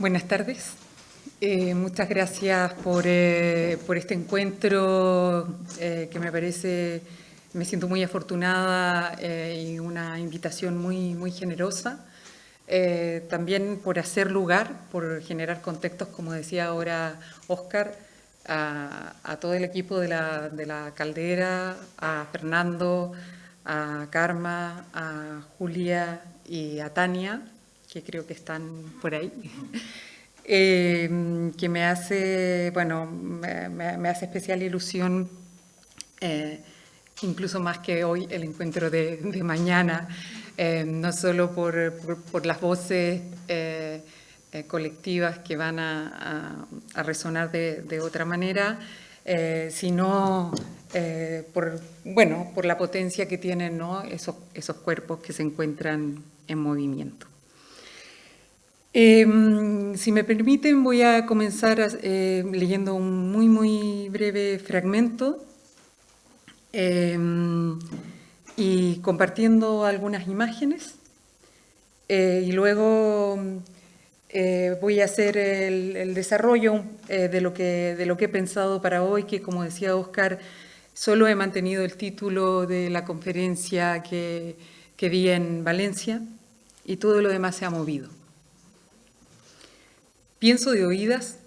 Buenas tardes. Muchas gracias por este encuentro que me siento muy afortunada y una invitación muy generosa. También por hacer lugar, por generar contextos, como decía ahora Óscar, a todo el equipo de la Caldera, a Fernando, a Karma, a Julia y a Tania, que creo que están por ahí, que me hace, bueno, me hace especial ilusión, incluso más que hoy, el encuentro de mañana, no solo por las voces colectivas que van a resonar de otra manera, sino por la potencia que tienen, ¿no?, esos cuerpos que se encuentran en movimiento. Si me permiten, voy a comenzar leyendo un muy breve fragmento y compartiendo algunas imágenes. Y luego voy a hacer el desarrollo de lo que he pensado para hoy, que, como decía Óscar, solo he mantenido el título de la conferencia que di en Valencia y todo lo demás se ha movido. Pienso de oídas,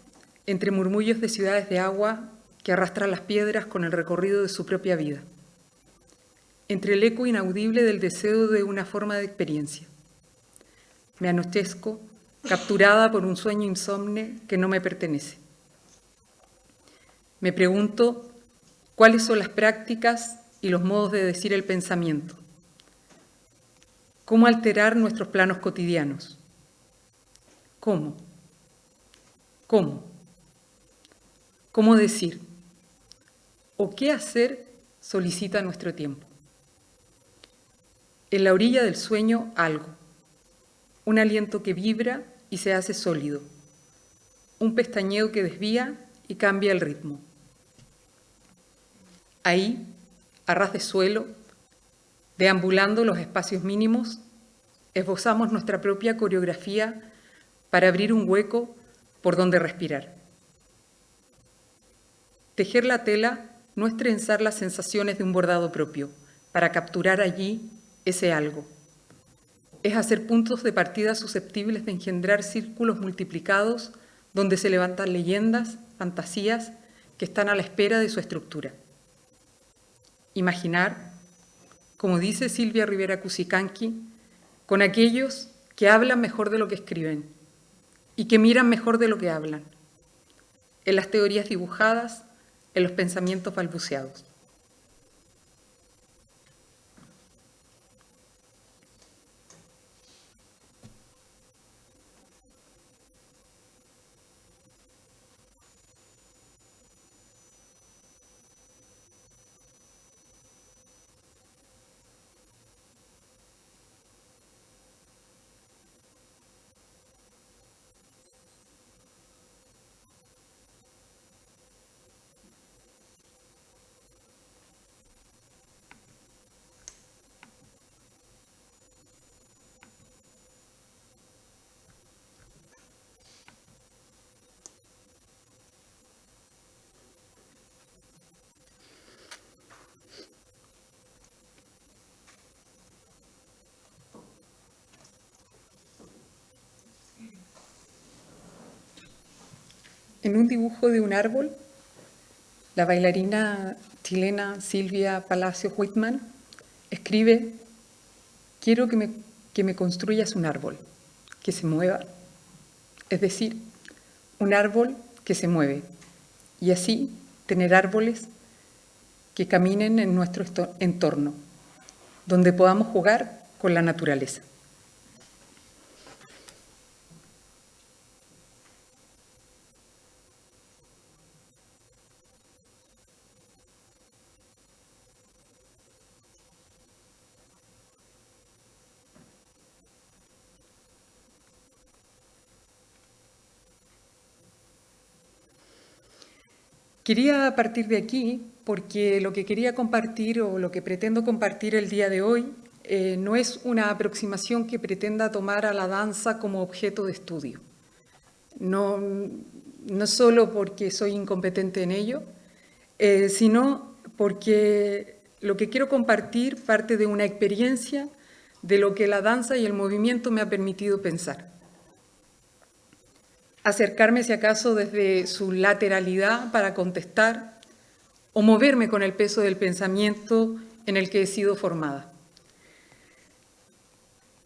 entre murmullos de ciudades de agua que arrastran las piedras con el recorrido de su propia vida, entre el eco inaudible del deseo de una forma de experiencia. Me anochezco, capturada por un sueño insomne que no me pertenece. Me pregunto cuáles son las prácticas y los modos de decir el pensamiento. ¿Cómo alterar nuestros planos cotidianos? ¿Cómo? ¿Cómo? ¿Cómo decir? ¿O qué hacer solicita nuestro tiempo? En la orilla del sueño, algo. Un aliento que vibra y se hace sólido. Un pestañeo que desvía y cambia el ritmo. Ahí, a ras de suelo, deambulando los espacios mínimos, esbozamos nuestra propia coreografía para abrir un hueco por donde respirar. Tejer la tela no es trenzar las sensaciones de un bordado propio, para capturar allí ese algo. Es hacer puntos de partida susceptibles de engendrar círculos multiplicados donde se levantan leyendas, fantasías que están a la espera de su estructura. Imaginar, como dice Silvia Rivera Cusicanqui, con aquellos que hablan mejor de lo que escriben y que miran mejor de lo que hablan, en las teorías dibujadas, en los pensamientos balbuceados. En un dibujo de un árbol, la bailarina chilena Silvia Palacio Whitman escribe: quiero que me construyas un árbol que se mueva, es decir, un árbol que se mueve, y así tener árboles que caminen en nuestro entorno, donde podamos jugar con la naturaleza. Quería partir de aquí porque lo que quería compartir o lo que pretendo compartir el día de hoy no es una aproximación que pretenda tomar a la danza como objeto de estudio. no solo porque soy incompetente en ello, sino porque lo que quiero compartir parte de una experiencia de lo que la danza y el movimiento me ha permitido pensar. Acercarme, si acaso, desde su lateralidad para contestar o moverme con el peso del pensamiento en el que he sido formada.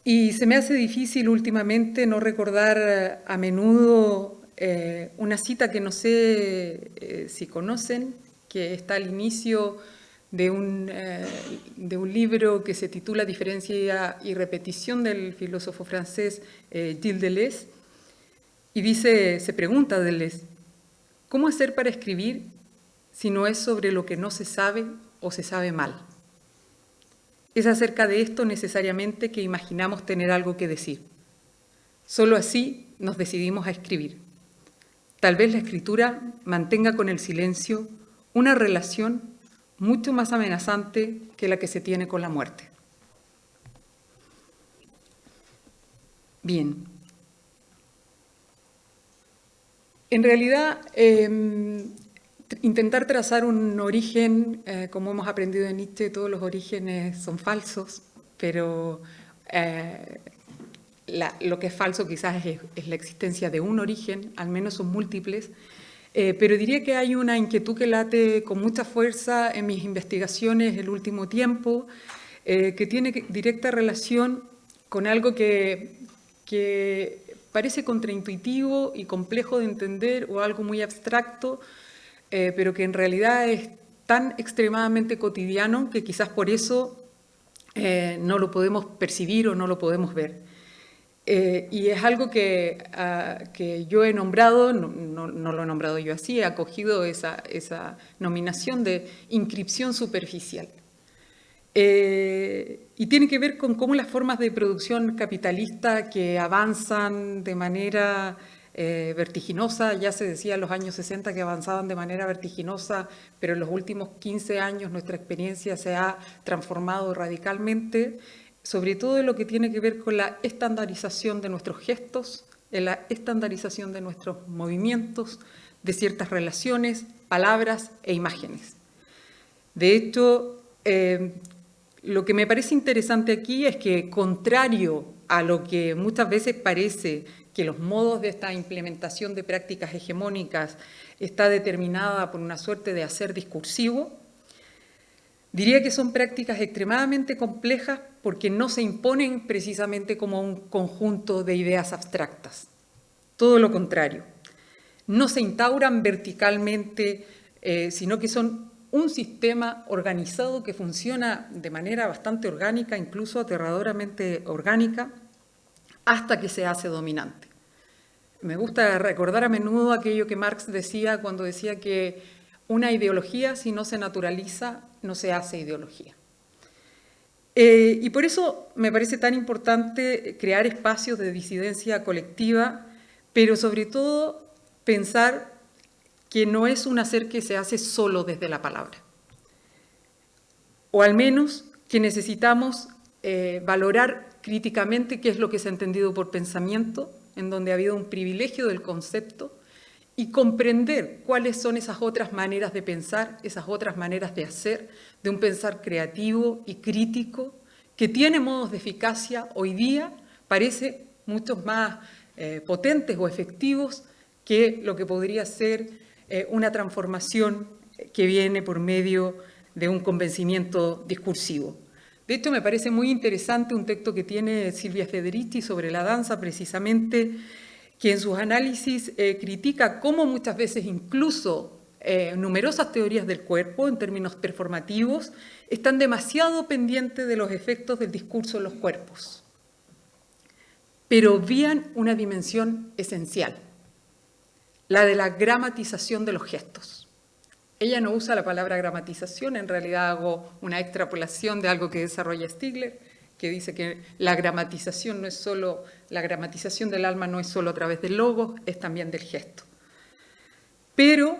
Y se me hace difícil últimamente no recordar a menudo una cita que no sé si conocen, que está al inicio de un libro que se titula Diferencia y repetición del filósofo francés Gilles Deleuze, y se pregunta Deleuze, ¿cómo hacer para escribir si no es sobre lo que no se sabe o se sabe mal? Es acerca de esto necesariamente que imaginamos tener algo que decir. Solo así nos decidimos a escribir. Tal vez la escritura mantenga con el silencio una relación mucho más amenazante que la que se tiene con la muerte. Bien. En realidad, intentar trazar un origen, como hemos aprendido en Nietzsche, todos los orígenes son falsos, pero lo que es falso quizás es la existencia de un origen, al menos son múltiples, pero diría que hay una inquietud que late con mucha fuerza en mis investigaciones el último tiempo, que tiene directa relación con algo que parece contraintuitivo y complejo de entender o algo muy abstracto, pero que en realidad es tan extremadamente cotidiano que quizás por eso no lo podemos percibir o no lo podemos ver. Y es algo que yo he nombrado, no lo he nombrado yo así, he acogido esa nominación de inscripción superficial. Y tiene que ver con cómo las formas de producción capitalista que avanzan de manera vertiginosa, ya se decía en los años 60 que avanzaban de manera vertiginosa, pero en los últimos 15 años nuestra experiencia se ha transformado radicalmente, sobre todo en lo que tiene que ver con la estandarización de nuestros gestos, en la estandarización de nuestros movimientos, de ciertas relaciones, palabras e imágenes. De hecho, lo que me parece interesante aquí es que, contrario a lo que muchas veces parece que los modos de esta implementación de prácticas hegemónicas está determinada por una suerte de hacer discursivo, diría que son prácticas extremadamente complejas porque no se imponen precisamente como un conjunto de ideas abstractas. Todo lo contrario. No se instauran verticalmente, sino que son un sistema organizado que funciona de manera bastante orgánica, incluso aterradoramente orgánica, hasta que se hace dominante. Me gusta recordar a menudo aquello que Marx decía cuando decía que una ideología, si no se naturaliza, no se hace ideología. Y por eso me parece tan importante crear espacios de disidencia colectiva, pero sobre todo pensar que no es un hacer que se hace solo desde la palabra. O al menos que necesitamos valorar críticamente qué es lo que se ha entendido por pensamiento, en donde ha habido un privilegio del concepto, y comprender cuáles son esas otras maneras de pensar, esas otras maneras de hacer, de un pensar creativo y crítico, que tiene modos de eficacia hoy día, parece muchos más potentes o efectivos que lo que podría ser una transformación que viene por medio de un convencimiento discursivo. De hecho, me parece muy interesante un texto que tiene Silvia Federici sobre la danza, precisamente, que en sus análisis critica cómo muchas veces incluso numerosas teorías del cuerpo, en términos performativos, están demasiado pendientes de los efectos del discurso en los cuerpos, pero obvían una dimensión esencial, la de la gramatización de los gestos. Ella no usa la palabra gramatización, en realidad hago una extrapolación de algo que desarrolla Stigler, que dice que la gramatización no es solo, la gramatización del alma no es solo a través del logos, es también del gesto. Pero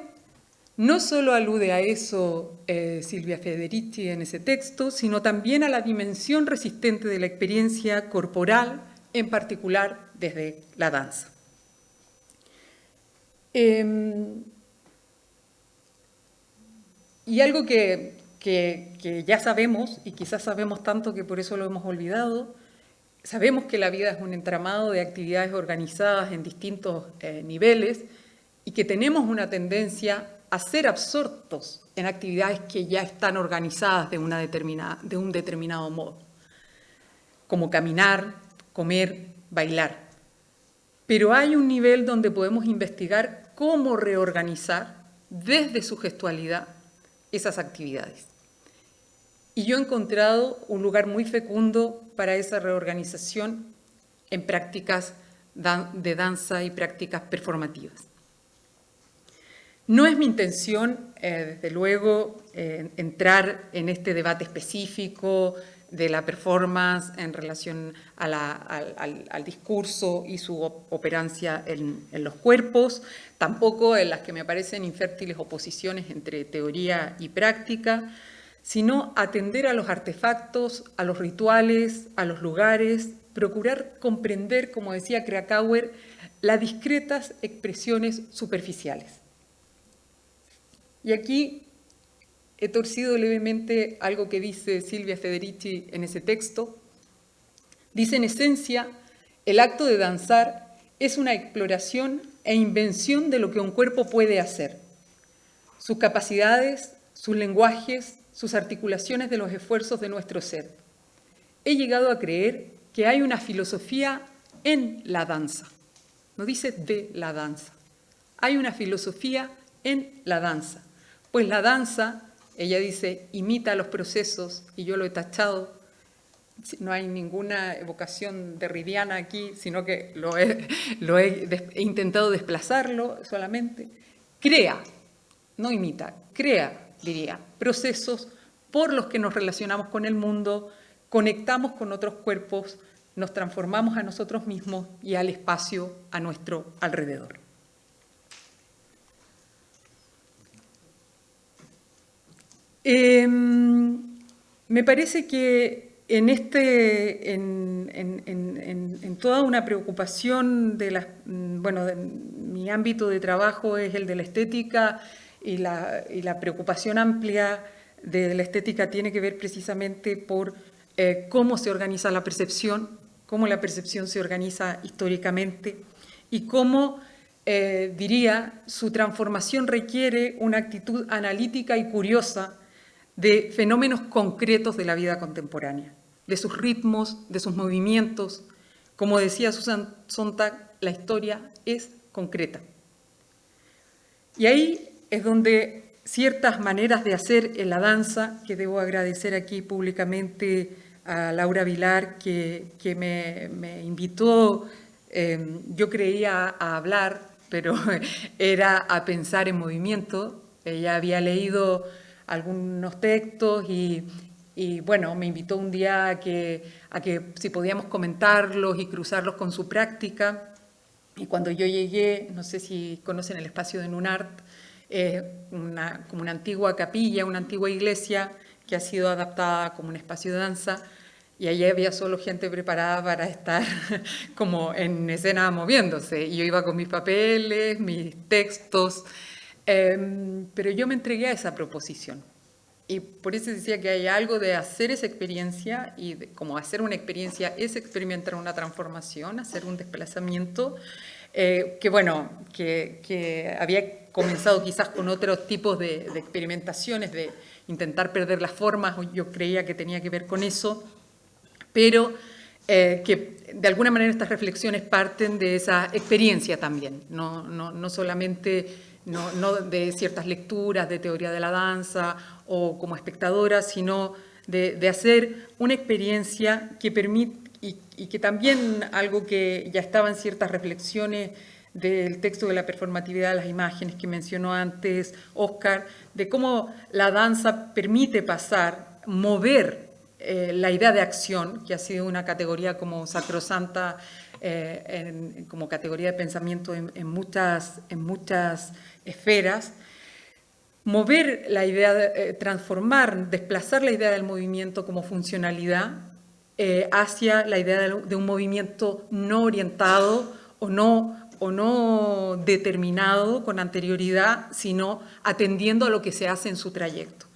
no solo alude a eso Silvia Federici en ese texto, sino también a la dimensión resistente de la experiencia corporal, en particular desde la danza. Y algo que ya sabemos, y quizás sabemos tanto que por eso lo hemos olvidado, sabemos que la vida es un entramado de actividades organizadas en distintos niveles y que tenemos una tendencia a ser absortos en actividades que ya están organizadas de un determinado modo, como caminar, comer, bailar. Pero hay un nivel donde podemos investigar cómo reorganizar desde su gestualidad esas actividades. Y yo he encontrado un lugar muy fecundo para esa reorganización en prácticas de danza y prácticas performativas. No es mi intención, desde luego, entrar en este debate específico de la performance en relación al discurso y su operancia en los cuerpos, tampoco en las que me parecen infértiles oposiciones entre teoría y práctica, sino atender a los artefactos, a los rituales, a los lugares, procurar comprender, como decía Krakauer, las discretas expresiones superficiales. Y aquí he torcido levemente algo que dice Silvia Federici en ese texto. Dice, en esencia, el acto de danzar es una exploración e invención de lo que un cuerpo puede hacer. Sus capacidades, sus lenguajes, sus articulaciones de los esfuerzos de nuestro ser. He llegado a creer que hay una filosofía en la danza. No dice de la danza. Hay una filosofía en la danza. Pues la danza, ella dice, imita los procesos, y yo lo he tachado, no hay ninguna evocación derridiana aquí, sino que he intentado desplazarlo solamente. Crea, no imita, crea, diría, procesos por los que nos relacionamos con el mundo, conectamos con otros cuerpos, nos transformamos a nosotros mismos y al espacio a nuestro alrededor. Me parece que en toda una preocupación de mi ámbito de trabajo es el de la estética y la preocupación amplia de la estética tiene que ver precisamente por cómo se organiza la percepción, cómo la percepción se organiza históricamente y cómo, diría, su transformación requiere una actitud analítica y curiosa de fenómenos concretos de la vida contemporánea, de sus ritmos, de sus movimientos. Como decía Susan Sontag, la historia es concreta. Y ahí es donde ciertas maneras de hacer en la danza, que debo agradecer aquí públicamente a Laura Vilar, que me invitó, yo creía a hablar, pero era a pensar en movimiento. Ella había leído algunos textos y bueno, me invitó un día a que si podíamos comentarlos y cruzarlos con su práctica. Y cuando yo llegué, no sé si conocen el espacio de Nunart, como una antigua capilla, una antigua iglesia que ha sido adaptada como un espacio de danza, y allí había solo gente preparada para estar como en escena moviéndose. Y yo iba con mis papeles, mis textos, pero yo me entregué a esa proposición. Y por eso decía que hay algo de hacer esa experiencia, y como hacer una experiencia es experimentar una transformación, hacer un desplazamiento, que había comenzado quizás con otros tipos de experimentaciones, de intentar perder las formas, yo creía que tenía que ver con eso, pero que de alguna manera estas reflexiones parten de esa experiencia también, no solamente no de ciertas lecturas de teoría de la danza o como espectadora, sino de hacer una experiencia que permite, y que también algo que ya estaba en ciertas reflexiones del texto de la performatividad de las imágenes que mencionó antes Óscar, de cómo la danza permite pasar, mover la idea de acción, que ha sido una categoría como sacrosanta, como categoría de pensamiento en muchas esferas, mover la idea, transformar, desplazar la idea del movimiento como funcionalidad hacia la idea de un movimiento no orientado o no o no determinado con anterioridad, sino atendiendo a lo que se hace en su trayecto.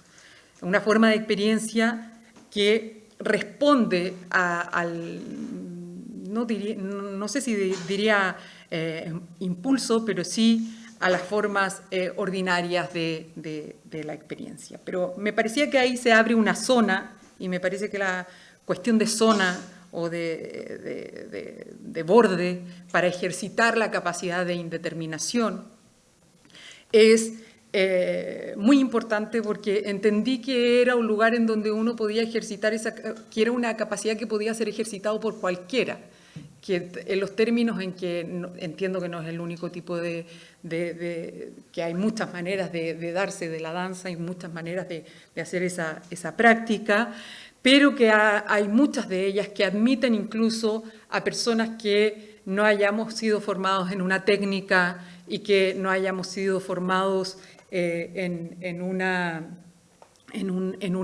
Una forma de experiencia que responde al, no sé si diría impulso, pero sí a las formas ordinarias de la experiencia. Pero me parecía que ahí se abre una zona, y me parece que la cuestión de zona o de borde para ejercitar la capacidad de indeterminación es muy importante, porque entendí que era un lugar en donde uno podía ejercitar que era una capacidad que podía ser ejercitado por cualquiera, que en los términos en que entiendo que no es el único tipo que hay muchas maneras de darse de la danza y muchas maneras de hacer esa práctica, pero que hay muchas de ellas que admiten incluso a personas que no hayamos sido formados en una técnica y que no hayamos sido formados en un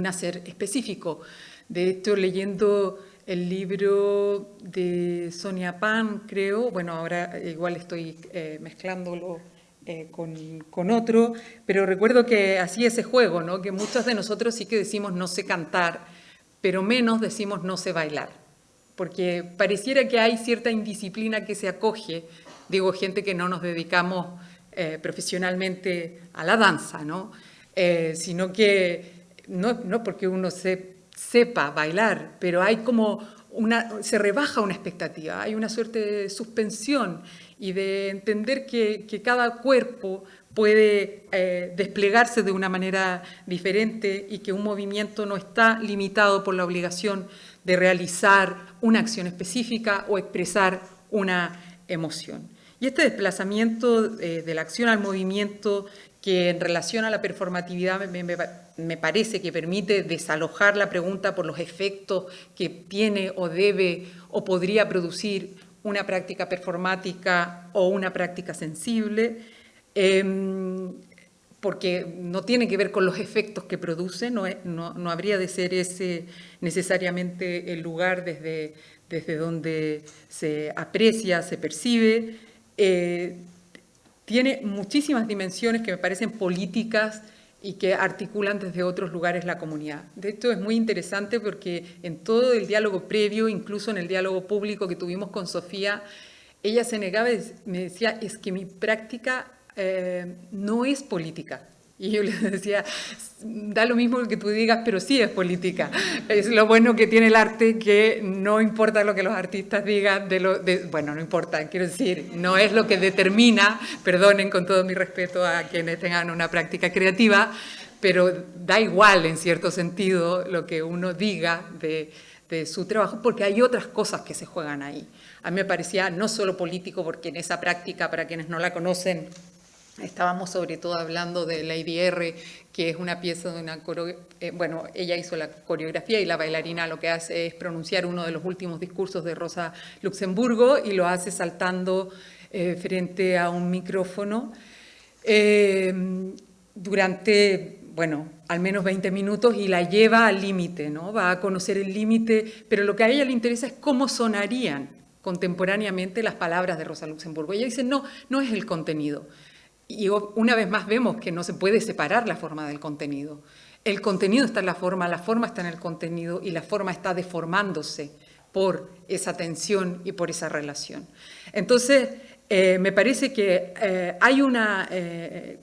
hacer específico. De hecho, leyendo el libro de Sonia Pan, creo, bueno, ahora igual estoy mezclándolo con otro, pero recuerdo que hacía ese juego, ¿no? Que muchos de nosotros sí que decimos no sé cantar, pero menos decimos no sé bailar, porque pareciera que hay cierta indisciplina que se acoge, digo, gente que no nos dedicamos profesionalmente a la danza, ¿no? Sino que no porque uno sepa bailar, pero hay como se rebaja una expectativa, hay una suerte de suspensión y de entender que cada cuerpo puede desplegarse de una manera diferente y que un movimiento no está limitado por la obligación de realizar una acción específica o expresar una emoción. Y este desplazamiento de la acción al movimiento, que en relación a la performatividad me parece que permite desalojar la pregunta por los efectos que tiene o debe o podría producir una práctica performática o una práctica sensible, porque no tiene que ver con los efectos que produce, no habría de ser ese necesariamente el lugar desde donde se aprecia, se percibe. Tiene muchísimas dimensiones que me parecen políticas y que articulan desde otros lugares la comunidad. De hecho, es muy interesante porque en todo el diálogo previo, incluso en el diálogo público que tuvimos con Sofía, ella se negaba y me decía, es que mi práctica no es política. Y yo le decía, da lo mismo que tú digas, pero sí es política. Es lo bueno que tiene el arte, que no importa lo que los artistas digan, bueno, no importa, quiero decir, no es lo que determina, perdonen con todo mi respeto a quienes tengan una práctica creativa, pero da igual en cierto sentido lo que uno diga de su trabajo, porque hay otras cosas que se juegan ahí. A mí me parecía no solo político, porque en esa práctica, para quienes no la conocen, estábamos sobre todo hablando de Lady R, que es una pieza de una bueno, ella hizo la coreografía y la bailarina lo que hace es pronunciar uno de los últimos discursos de Rosa Luxemburgo y lo hace saltando frente a un micrófono durante, bueno, al menos 20 minutos y la lleva al límite, ¿no? Va a conocer el límite, pero lo que a ella le interesa es cómo sonarían contemporáneamente las palabras de Rosa Luxemburgo. Ella dice, no es el contenido. Y una vez más vemos que no se puede separar la forma del contenido. El contenido está en la forma está en el contenido y la forma está deformándose por esa tensión y por esa relación. Entonces, me parece que hay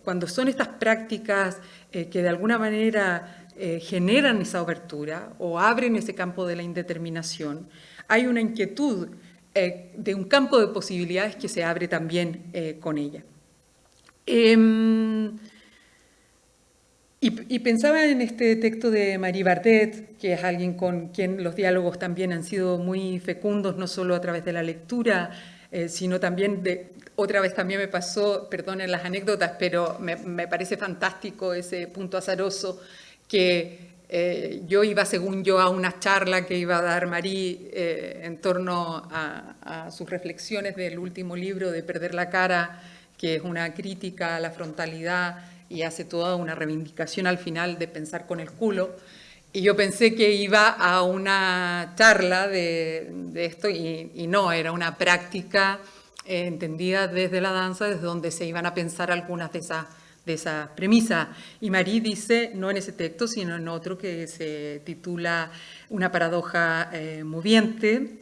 cuando son estas prácticas que de alguna manera generan esa abertura o abren ese campo de la indeterminación, hay una inquietud de un campo de posibilidades que se abre también con ella. Y pensaba en este texto de Marie Bardet, que es alguien con quien los diálogos también han sido muy fecundos, no solo a través de la lectura, sino también otra vez también me pasó, perdonen las anécdotas, pero me parece fantástico ese punto azaroso, que yo iba, según yo, a una charla que iba a dar Marie en torno a sus reflexiones del último libro de Perder la cara, que es una crítica a la frontalidad y hace toda una reivindicación al final de pensar con el culo. Y yo pensé que iba a una charla de esto y no, era una práctica entendida desde la danza, desde donde se iban a pensar algunas de esas premisas. Y Marie dice, no en ese texto, sino en otro que se titula Una paradoja moviente,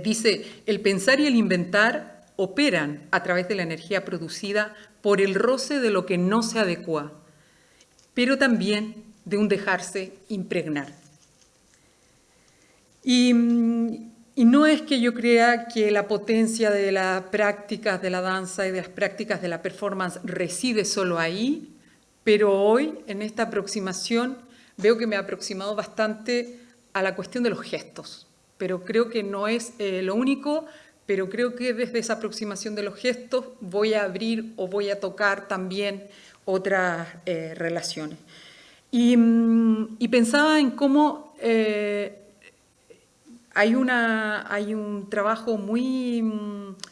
dice, el pensar y el inventar operan a través de la energía producida por el roce de lo que no se adecua, pero también de un dejarse impregnar. Y no es que yo crea que la potencia de las prácticas de la danza y de las prácticas de la performance reside solo ahí, pero hoy, en esta aproximación, veo que me he aproximado bastante a la cuestión de los gestos. Pero creo que no es lo único, pero creo que desde esa aproximación de los gestos voy a abrir o voy a tocar también otras relaciones. Y pensaba en cómo hay un trabajo muy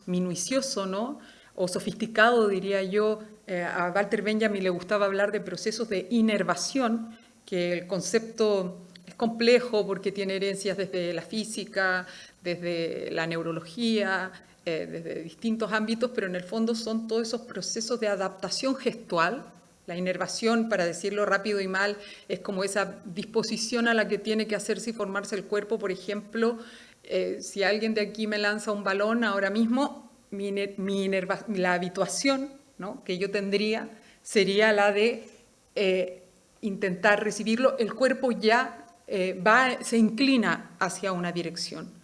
minucioso, ¿no? O sofisticado, diría yo. A Walter Benjamin le gustaba hablar de procesos de inervación, que el concepto es complejo porque tiene herencias desde la física, desde la neurología, desde distintos ámbitos, pero en el fondo son todos esos procesos de adaptación gestual. La inervación, para decirlo rápido y mal, es como esa disposición a la que tiene que hacerse y formarse el cuerpo. Por ejemplo, si alguien de aquí me lanza un balón ahora mismo, la habituación, ¿no?, que yo tendría sería la de intentar recibirlo. El cuerpo ya se inclina hacia una dirección.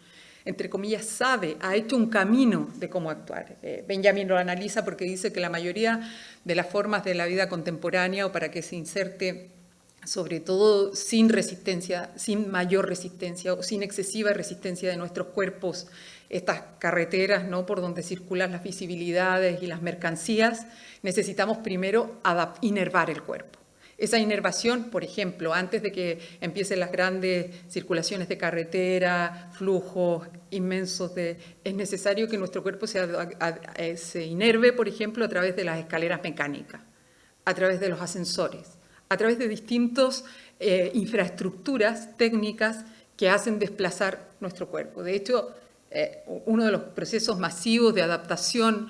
Entre comillas, sabe, ha hecho un camino de cómo actuar. Benjamin lo analiza porque dice que la mayoría de las formas de la vida contemporánea, o para que se inserte, sobre todo sin resistencia, sin mayor resistencia o sin excesiva resistencia de nuestros cuerpos, estas carreteras, ¿no?, por donde circulan las visibilidades y las mercancías, necesitamos primero inervar el cuerpo. Esa inervación, por ejemplo, antes de que empiecen las grandes circulaciones de carretera, flujos inmensos, es necesario que nuestro cuerpo se inerve, por ejemplo, a través de las escaleras mecánicas, a través de los ascensores, a través de distintas infraestructuras técnicas que hacen desplazar nuestro cuerpo. De hecho, uno de los procesos masivos de adaptación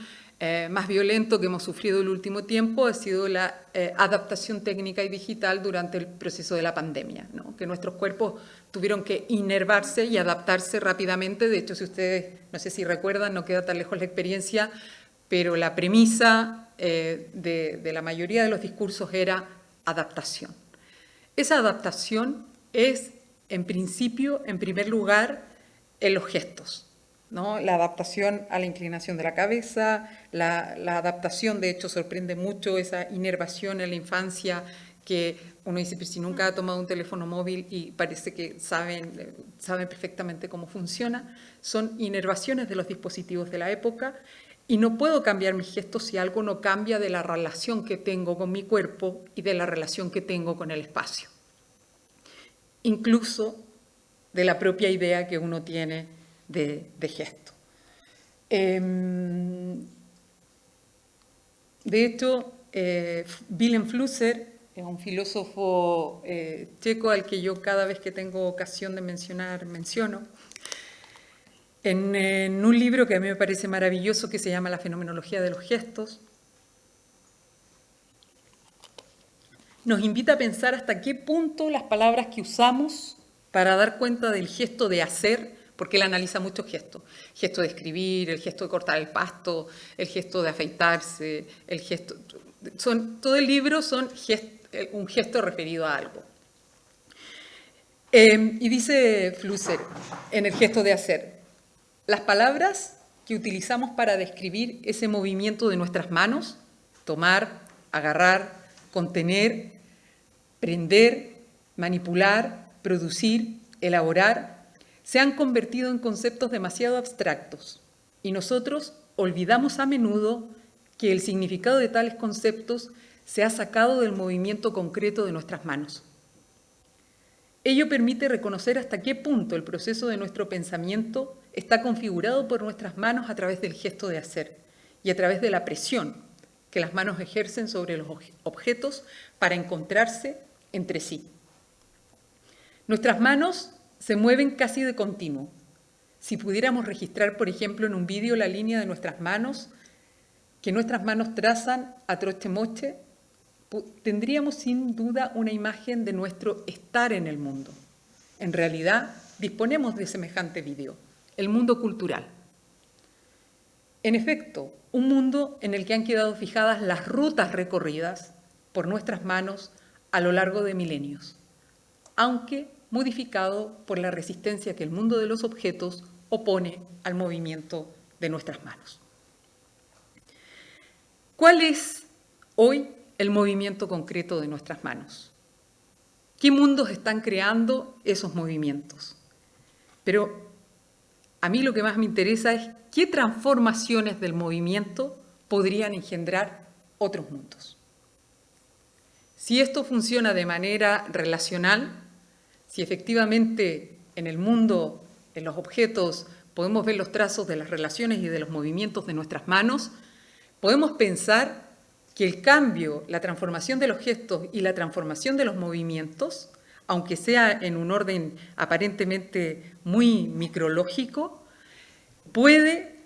más violento que hemos sufrido el último tiempo ha sido la adaptación técnica y digital durante el proceso de la pandemia, ¿no?, que nuestros cuerpos tuvieron que inervarse y adaptarse rápidamente. De hecho, si ustedes, no sé si recuerdan, no queda tan lejos la experiencia, pero la premisa de la mayoría de los discursos era adaptación. Esa adaptación es, en principio, en primer lugar, en los gestos, ¿no? La adaptación a la inclinación de la cabeza, la adaptación, de hecho, sorprende mucho esa inervación en la infancia, que uno dice, pero si nunca ha tomado un teléfono móvil y parece que saben perfectamente cómo funciona. Son inervaciones de los dispositivos de la época, y no puedo cambiar mis gestos si algo no cambia de la relación que tengo con mi cuerpo y de la relación que tengo con el espacio. Incluso de la propia idea que uno tiene de gesto. De hecho, Willem Flusser es un filósofo checo al que yo cada vez que tengo ocasión de menciono, en un libro que a mí me parece maravilloso, que se llama La fenomenología de los gestos, nos invita a pensar hasta qué punto las palabras que usamos para dar cuenta del gesto de hacer, porque él analiza muchos gestos: el gesto de escribir, el gesto de cortar el pasto, el gesto de afeitarse, el gesto... todo el libro son un gesto referido a algo. Y dice Flusser, en el gesto de hacer, las palabras que utilizamos para describir ese movimiento de nuestras manos, tomar, agarrar, contener, prender, manipular, producir, elaborar, se han convertido en conceptos demasiado abstractos, y nosotros olvidamos a menudo que el significado de tales conceptos se ha sacado del movimiento concreto de nuestras manos. Ello permite reconocer hasta qué punto el proceso de nuestro pensamiento está configurado por nuestras manos a través del gesto de hacer y a través de la presión que las manos ejercen sobre los objetos para encontrarse entre sí. Nuestras manos se mueven casi de continuo. Si pudiéramos registrar, por ejemplo, en un vídeo la línea de nuestras manos, que nuestras manos trazan a troche-moche, tendríamos sin duda una imagen de nuestro estar en el mundo. En realidad, disponemos de semejante vídeo, el mundo cultural. En efecto, un mundo en el que han quedado fijadas las rutas recorridas por nuestras manos a lo largo de milenios, aunque modificado por la resistencia que el mundo de los objetos opone al movimiento de nuestras manos. ¿Cuál es hoy el movimiento concreto de nuestras manos? ¿Qué mundos están creando esos movimientos? Pero a mí lo que más me interesa es qué transformaciones del movimiento podrían engendrar otros mundos. Si esto funciona de manera relacional, si efectivamente en el mundo, en los objetos, podemos ver los trazos de las relaciones y de los movimientos de nuestras manos, podemos pensar que el cambio, la transformación de los gestos y la transformación de los movimientos, aunque sea en un orden aparentemente muy micrológico, puede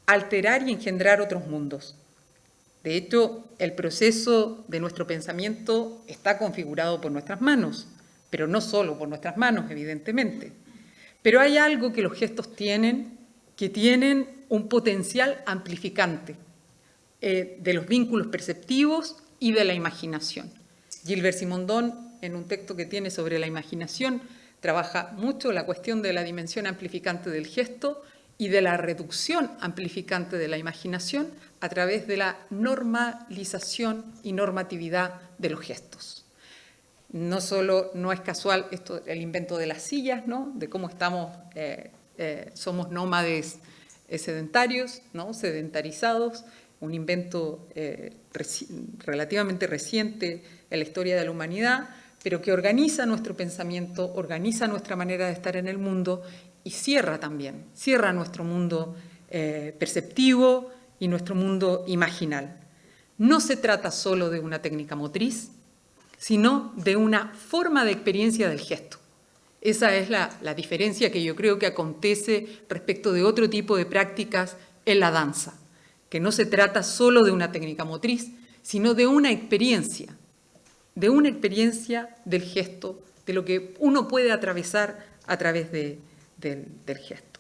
alterar y engendrar otros mundos. De hecho, el proceso de nuestro pensamiento está configurado por nuestras manos, pero no solo por nuestras manos, evidentemente. Pero hay algo que los gestos tienen, que tienen un potencial amplificante de los vínculos perceptivos y de la imaginación. Gilbert Simondon, en un texto que tiene sobre la imaginación, trabaja mucho la cuestión de la dimensión amplificante del gesto y de la reducción amplificante de la imaginación a través de la normalización y normatividad de los gestos. No es casual esto, el invento de las sillas, ¿no? De cómo somos nómades sedentarios, ¿no? Sedentarizados, un invento relativamente reciente en la historia de la humanidad, pero que organiza nuestro pensamiento, organiza nuestra manera de estar en el mundo y cierra nuestro mundo perceptivo y nuestro mundo imaginal. No se trata solo de una técnica motriz, sino de una forma de experiencia del gesto. Esa es la diferencia que yo creo que acontece respecto de otro tipo de prácticas en la danza, que no se trata solo de una técnica motriz, sino de una experiencia del gesto, de lo que uno puede atravesar a través del gesto.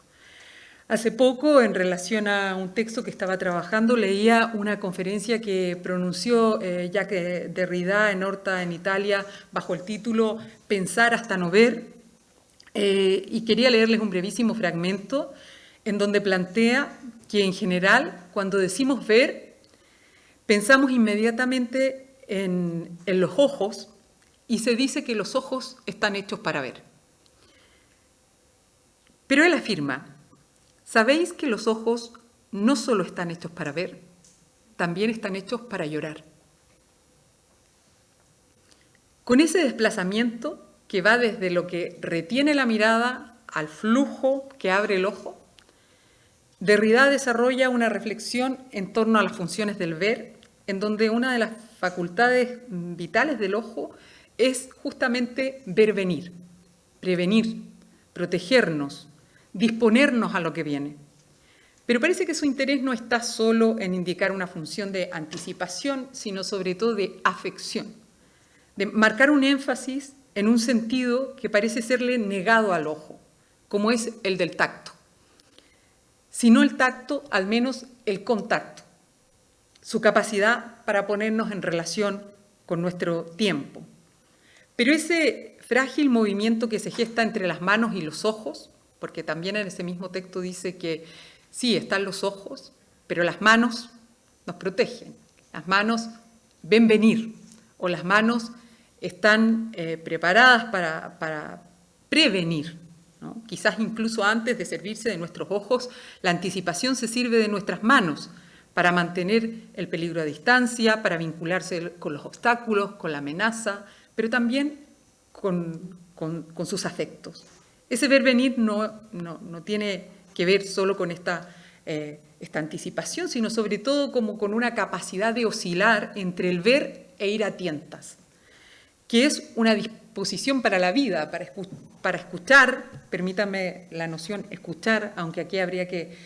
Hace poco, en relación a un texto que estaba trabajando, leía una conferencia que pronunció Jacques Derrida en Horta, en Italia, bajo el título Pensar hasta no ver, y quería leerles un brevísimo fragmento en donde plantea que en general, cuando decimos ver, pensamos inmediatamente en los ojos y se dice que los ojos están hechos para ver. Pero él afirma: ¿sabéis que los ojos no solo están hechos para ver, también están hechos para llorar? Con ese desplazamiento que va desde lo que retiene la mirada al flujo que abre el ojo, Derrida desarrolla una reflexión en torno a las funciones del ver, en donde una de las facultades vitales del ojo es justamente ver venir, prevenir, protegernos, disponernos a lo que viene. Pero parece que su interés no está solo en indicar una función de anticipación, sino sobre todo de afección, de marcar un énfasis en un sentido que parece serle negado al ojo, como es el del tacto. Si no el tacto, al menos el contacto, su capacidad para ponernos en relación con nuestro tiempo. Pero ese frágil movimiento que se gesta entre las manos y los ojos, porque también en ese mismo texto dice que sí, están los ojos, pero las manos nos protegen, las manos ven venir, o las manos están preparadas para prevenir, ¿no? Quizás incluso antes de servirse de nuestros ojos, la anticipación se sirve de nuestras manos para mantener el peligro a distancia, para vincularse con los obstáculos, con la amenaza, pero también con sus afectos. Ese ver venir no tiene que ver solo con esta anticipación, sino sobre todo como con una capacidad de oscilar entre el ver e ir a tientas, que es una disposición para la vida, para escuchar, permítanme la noción escuchar, aunque aquí habría que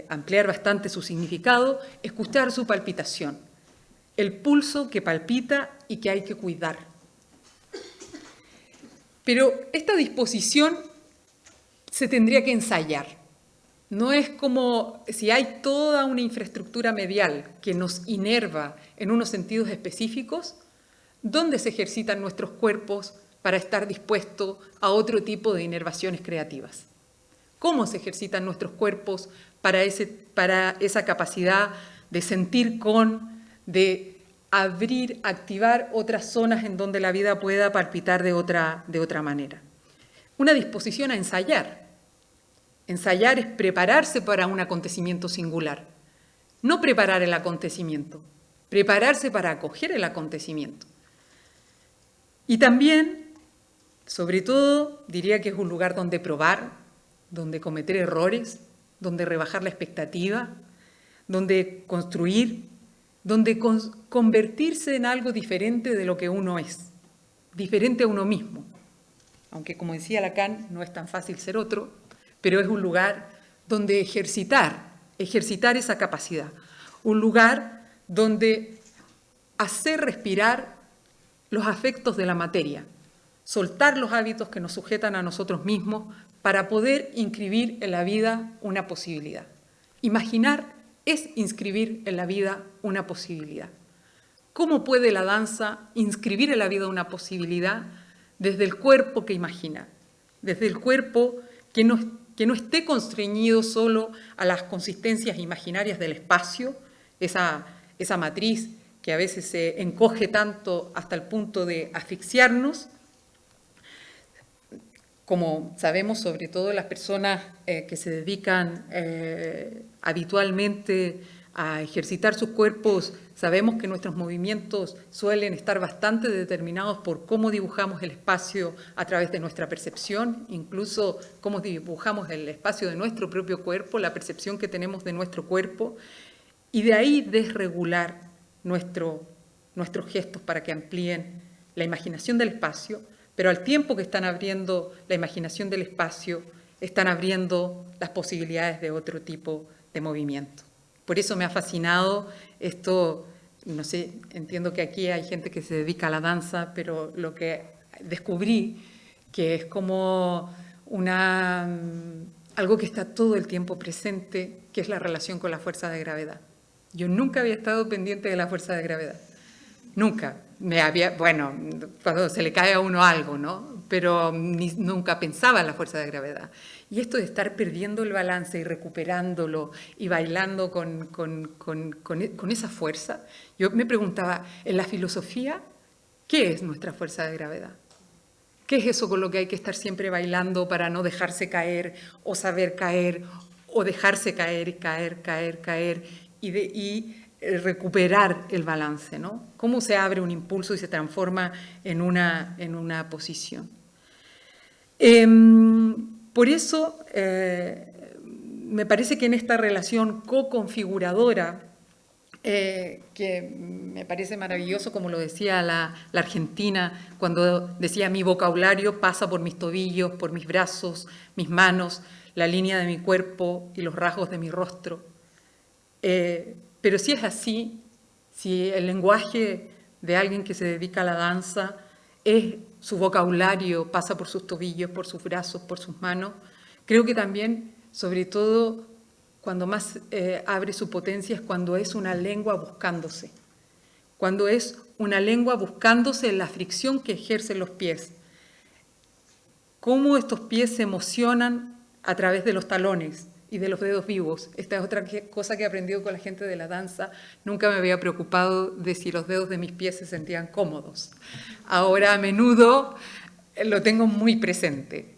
ampliar bastante su significado, escuchar su palpitación, el pulso que palpita y que hay que cuidar. Pero esta disposición se tendría que ensayar. No es como si hay toda una infraestructura medial que nos inerva en unos sentidos específicos, ¿dónde se ejercitan nuestros cuerpos para estar dispuestos a otro tipo de inervaciones creativas? ¿Cómo se ejercitan nuestros cuerpos para esa capacidad de sentir de abrir, activar otras zonas en donde la vida pueda palpitar de otra manera? Una disposición a ensayar. Ensayar es prepararse para un acontecimiento singular. No preparar el acontecimiento, prepararse para acoger el acontecimiento. Y también, sobre todo, diría que es un lugar donde probar, donde cometer errores, donde rebajar la expectativa, donde construir, donde convertirse en algo diferente de lo que uno es, diferente a uno mismo. Aunque, como decía Lacan, no es tan fácil ser otro, pero es un lugar donde ejercitar esa capacidad, un lugar donde hacer respirar los afectos de la materia, soltar los hábitos que nos sujetan a nosotros mismos para poder inscribir en la vida una posibilidad. Imaginar es inscribir en la vida una posibilidad. ¿Cómo puede la danza inscribir en la vida una posibilidad? Desde el cuerpo que imagina, desde el cuerpo que no esté constreñido solo a las consistencias imaginarias del espacio, esa matriz que a veces se encoge tanto hasta el punto de asfixiarnos, como sabemos, sobre todo las personas que se dedican habitualmente a ejercitar sus cuerpos, sabemos que nuestros movimientos suelen estar bastante determinados por cómo dibujamos el espacio a través de nuestra percepción, incluso cómo dibujamos el espacio de nuestro propio cuerpo, la percepción que tenemos de nuestro cuerpo, y de ahí desregular nuestros gestos para que amplíen la imaginación del espacio, pero al tiempo que están abriendo la imaginación del espacio, están abriendo las posibilidades de otro tipo de movimiento. Por eso me ha fascinado esto, no sé, entiendo que aquí hay gente que se dedica a la danza, pero lo que descubrí que es como algo que está todo el tiempo presente, que es la relación con la fuerza de gravedad. Yo nunca había estado pendiente de la fuerza de gravedad, nunca. Cuando se le cae a uno algo, ¿no? Pero nunca pensaba en la fuerza de gravedad. Y esto de estar perdiendo el balance y recuperándolo y bailando con esa fuerza, yo me preguntaba, en la filosofía, ¿qué es nuestra fuerza de gravedad? ¿Qué es eso con lo que hay que estar siempre bailando para no dejarse caer o saber caer o dejarse caer y caer y recuperar el balance, ¿no? ¿Cómo se abre un impulso y se transforma en una posición? Por eso me parece que en esta relación co-configuradora, que me parece maravilloso, como lo decía la argentina, cuando decía mi vocabulario pasa por mis tobillos, por mis brazos, mis manos, la línea de mi cuerpo y los rasgos de mi rostro. Pero si es así, si el lenguaje de alguien que se dedica a la danza es su vocabulario, pasa por sus tobillos, por sus brazos, por sus manos, creo que también, sobre todo, cuando más abre su potencia es cuando es una lengua buscándose. Cuando es una lengua buscándose en la fricción que ejercen los pies. Cómo estos pies se emocionan a través de los talones y de los dedos vivos. Esta es otra cosa que he aprendido con la gente de la danza. Nunca me había preocupado de si los dedos de mis pies se sentían cómodos. Ahora a menudo lo tengo muy presente.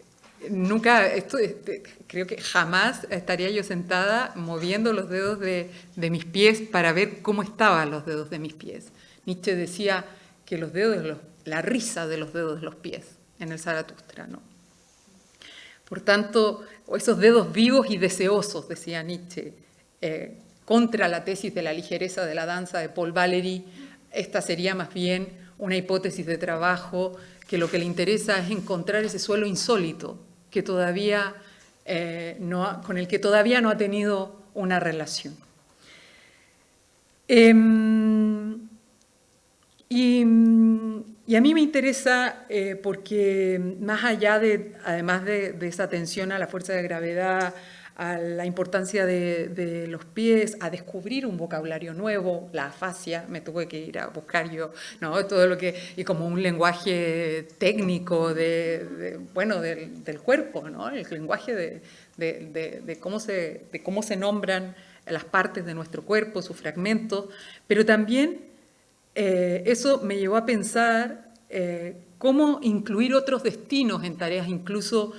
Creo que jamás estaría yo sentada moviendo los dedos de mis pies para ver cómo estaban los dedos de mis pies. Nietzsche decía que la risa de los dedos de los pies en el Zaratustra, ¿no? Por tanto, esos dedos vivos y deseosos, decía Nietzsche, contra la tesis de la ligereza de la danza de Paul Valéry, esta sería más bien una hipótesis de trabajo que lo que le interesa es encontrar ese suelo insólito que todavía, con el que todavía no ha tenido una relación. Y a mí me interesa porque más allá además de esa atención a la fuerza de gravedad, a la importancia de los pies, a descubrir un vocabulario nuevo, la afasia, me tuve que ir a buscar yo, ¿no? Todo lo que, y como un lenguaje técnico bueno, del cuerpo, ¿no? El lenguaje de cómo se nombran las partes de nuestro cuerpo, sus fragmentos, pero también eso me llevó a pensar cómo incluir otros destinos en tareas incluso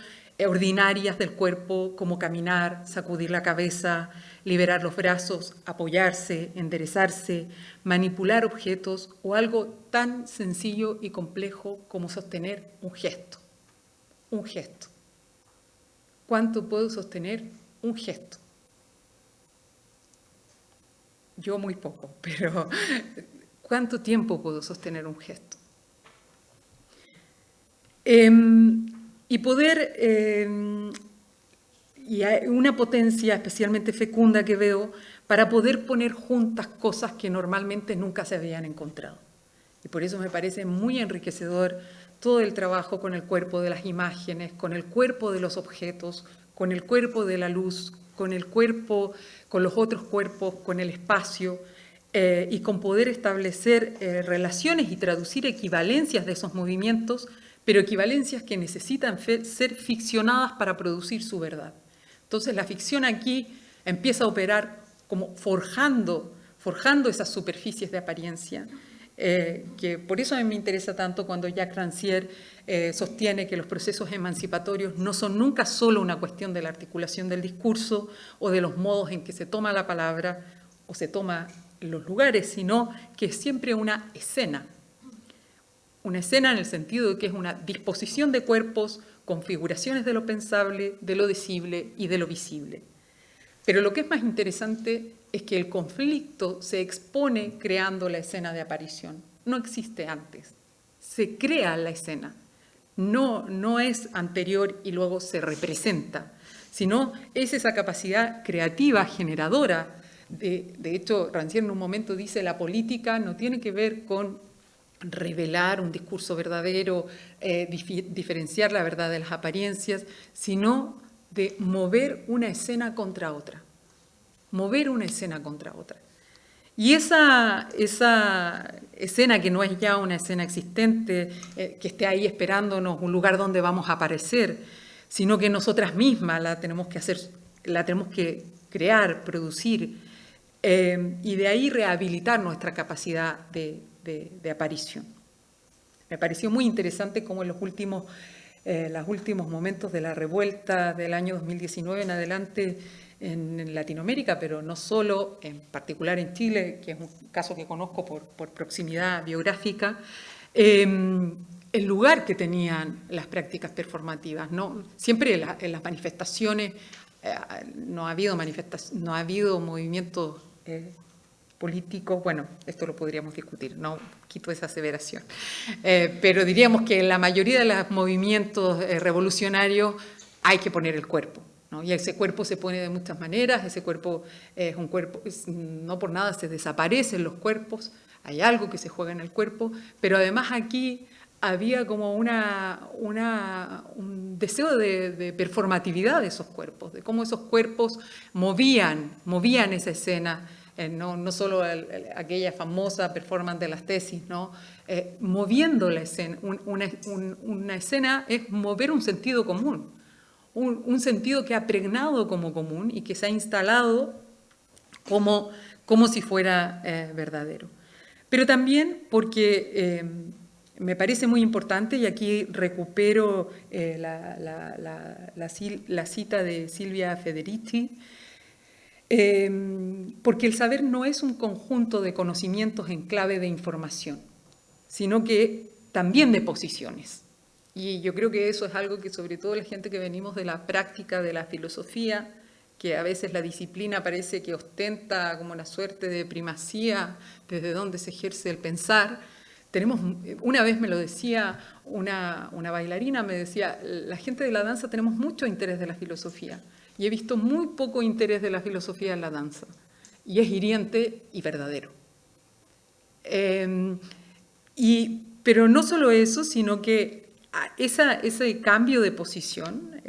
ordinarias del cuerpo, como caminar, sacudir la cabeza, liberar los brazos, apoyarse, enderezarse, manipular objetos o algo tan sencillo y complejo como sostener un gesto. Un gesto. ¿Cuánto puedo sostener un gesto? Yo muy poco, pero ¿cuánto tiempo puedo sostener un gesto? Y poder, y hay una potencia especialmente fecunda que veo para poder poner juntas cosas que normalmente nunca se habían encontrado. Y por eso me parece muy enriquecedor todo el trabajo con el cuerpo de las imágenes, con el cuerpo de los objetos, con el cuerpo de la luz, con el cuerpo, con los otros cuerpos, con el espacio, y con poder establecer relaciones y traducir equivalencias de esos movimientos, pero equivalencias que necesitan ser ficcionadas para producir su verdad. Entonces la ficción aquí empieza a operar como forjando esas superficies de apariencia, que por eso a mí me interesa tanto cuando Jacques Rancière sostiene que los procesos emancipatorios no son nunca solo una cuestión de la articulación del discurso o de los modos en que se toma la palabra o se toma los lugares, sino que es siempre una escena. Una escena en el sentido de que es una disposición de cuerpos, configuraciones de lo pensable, de lo decible y de lo visible. Pero lo que es más interesante es que el conflicto se expone creando la escena de aparición. No existe antes. Se crea la escena. No es anterior y luego se representa, sino es esa capacidad creativa, generadora. De hecho, Rancière en un momento dice la política no tiene que ver con revelar un discurso verdadero, diferenciar la verdad de las apariencias, sino de mover una escena contra otra. Mover una escena contra otra. Y esa escena que no es ya una escena existente, que esté ahí esperándonos un lugar donde vamos a aparecer, sino que nosotras mismas la tenemos que crear, producir, y de ahí rehabilitar nuestra capacidad de aparición. Me pareció muy interesante cómo en los últimos momentos de la revuelta del año 2019 en adelante en Latinoamérica, pero no solo, en particular en Chile, que es un caso que conozco por proximidad biográfica, el lugar que tenían las prácticas performativas, ¿no? Siempre en las manifestaciones no ha habido movimientos políticos, bueno, esto lo podríamos discutir, no quito esa aseveración, pero diríamos que en la mayoría de los movimientos revolucionarios hay que poner el cuerpo, ¿no? Y ese cuerpo se pone de muchas maneras, ese cuerpo es un cuerpo, no por nada se desaparecen los cuerpos, hay algo que se juega en el cuerpo, pero además aquí había como un deseo de performatividad de esos cuerpos, de cómo esos cuerpos movían esa escena, no solo aquella famosa performance de las tesis, ¿no? Moviendo la escena. Una escena es mover un sentido común, un sentido que ha pregnado como común y que se ha instalado como si fuera verdadero. Pero también porque me parece muy importante, y aquí recupero la cita de Silvia Federici, porque el saber no es un conjunto de conocimientos en clave de información, sino que también de posiciones. Y yo creo que eso es algo que sobre todo la gente que venimos de la práctica de la filosofía, que a veces la disciplina parece que ostenta como una suerte de primacía desde donde se ejerce el pensar, Una vez me lo decía una bailarina, me decía, la gente de la danza tenemos mucho interés de la filosofía y he visto muy poco interés de la filosofía en la danza. Y es hiriente y verdadero. Pero no solo eso, sino que ese cambio de posición,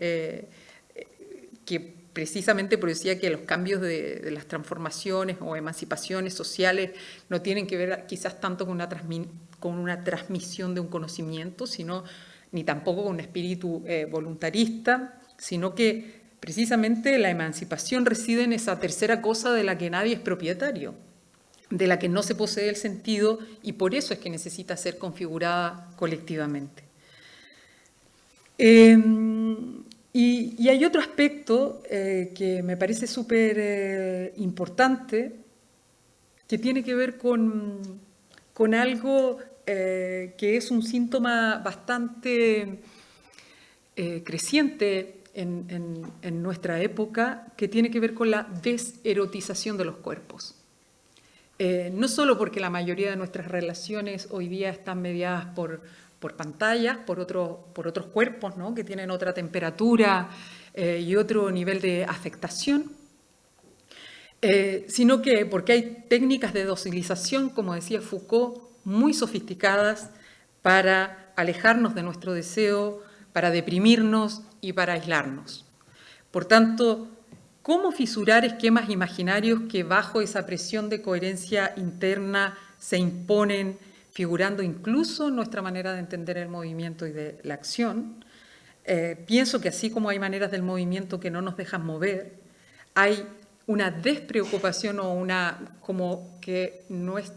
que precisamente por decía que los cambios de las transformaciones o emancipaciones sociales no tienen que ver quizás tanto con una transmisión de un conocimiento, ni tampoco con un espíritu voluntarista, sino que precisamente la emancipación reside en esa tercera cosa de la que nadie es propietario, de la que no se posee el sentido y por eso es que necesita ser configurada colectivamente. Y hay otro aspecto que me parece súper importante, que tiene que ver con algo que es un síntoma bastante creciente en nuestra época, que tiene que ver con la deserotización de los cuerpos. No solo porque la mayoría de nuestras relaciones hoy día están mediadas por pantallas, por otros cuerpos, ¿no?, que tienen otra temperatura y otro nivel de afectación, sino que porque hay técnicas de dosilización, como decía Foucault, muy sofisticadas para alejarnos de nuestro deseo, para deprimirnos y para aislarnos. Por tanto, ¿cómo fisurar esquemas imaginarios que bajo esa presión de coherencia interna se imponen, figurando incluso nuestra manera de entender el movimiento y de la acción? Pienso que así como hay maneras del movimiento que no nos dejan mover, hay una despreocupación o como que no es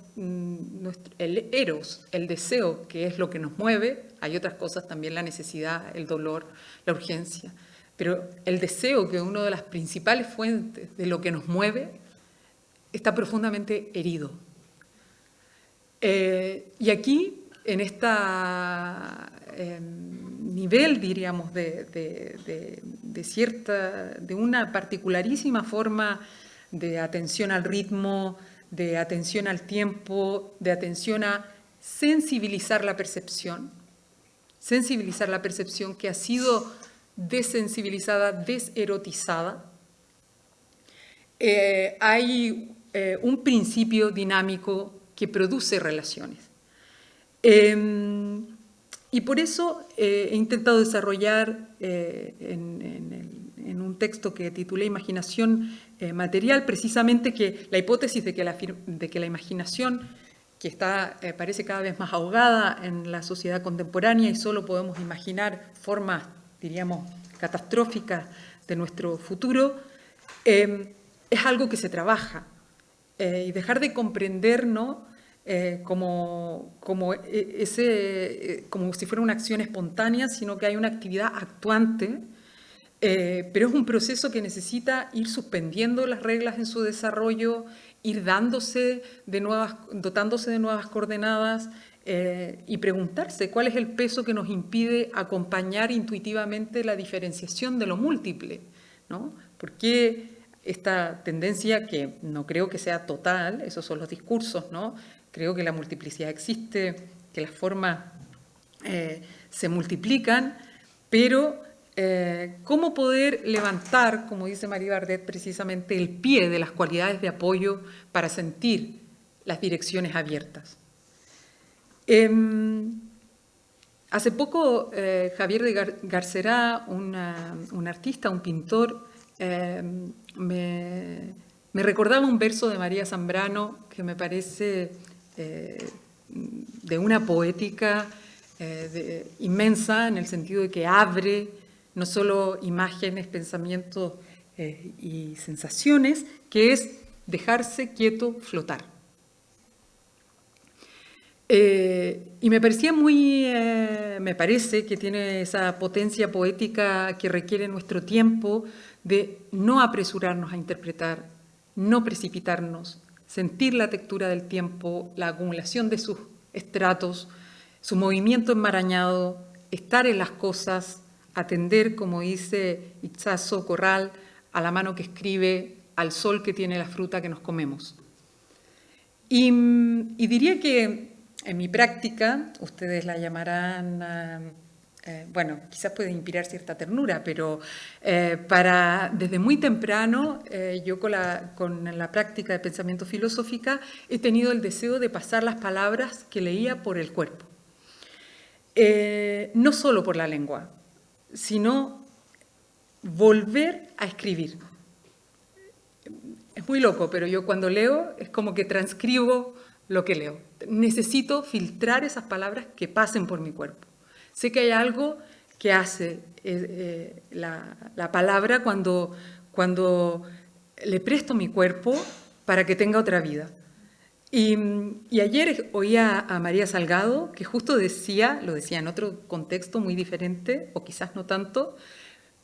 el eros, el deseo, que es lo que nos mueve. Hay otras cosas también, la necesidad, el dolor, la urgencia. Pero el deseo, que es una de las principales fuentes de lo que nos mueve, está profundamente herido. Y aquí, en este nivel, diríamos, de una particularísima forma de atención al ritmo, de atención al tiempo, de atención a sensibilizar la percepción que ha sido desensibilizada, deserotizada, hay un principio dinámico que produce relaciones. Y por eso he intentado desarrollar en un texto que titulé Imaginación material, precisamente que la hipótesis de que la imaginación, que parece cada vez más ahogada en la sociedad contemporánea y solo podemos imaginar formas, diríamos, catastróficas de nuestro futuro, es algo que se trabaja. Y dejar de comprendernos como si fuera una acción espontánea, sino que hay una actividad actuante, pero es un proceso que necesita ir suspendiendo las reglas en su desarrollo, ir dotándose de nuevas coordenadas y preguntarse cuál es el peso que nos impide acompañar intuitivamente la diferenciación de lo múltiple, ¿no? ¿Por qué esta tendencia, que no creo que sea total, esos son los discursos, ¿no? Creo que la multiplicidad existe, que las formas se multiplican, pero ¿cómo poder levantar, como dice Marie Bardet, precisamente el pie de las cualidades de apoyo para sentir las direcciones abiertas? Hace poco Javier de Garcerá, un artista, un pintor, me recordaba un verso de María Zambrano que me parece de una poética inmensa, en el sentido de que abre no solo imágenes, pensamientos y sensaciones, que es dejarse quieto, flotar. Y me parece que tiene esa potencia poética que requiere nuestro tiempo, de no apresurarnos a interpretar, no precipitarnos, sentir la textura del tiempo, la acumulación de sus estratos, su movimiento enmarañado, estar en las cosas, atender, como dice Itzazo Corral, a la mano que escribe, al sol que tiene la fruta que nos comemos. Y diría que en mi práctica, ustedes la llamarán, bueno, quizás puede inspirar cierta ternura, pero desde muy temprano, yo con la práctica de pensamiento filosófica he tenido el deseo de pasar las palabras que leía por el cuerpo. No solo por la lengua, sino volver a escribir. Es muy loco, pero yo cuando leo es como que transcribo lo que leo. Necesito filtrar esas palabras que pasen por mi cuerpo. Sé que hay algo que hace la palabra cuando le presto mi cuerpo para que tenga otra vida. Y ayer oía a María Salgado, que justo decía, lo decía en otro contexto muy diferente, o quizás no tanto,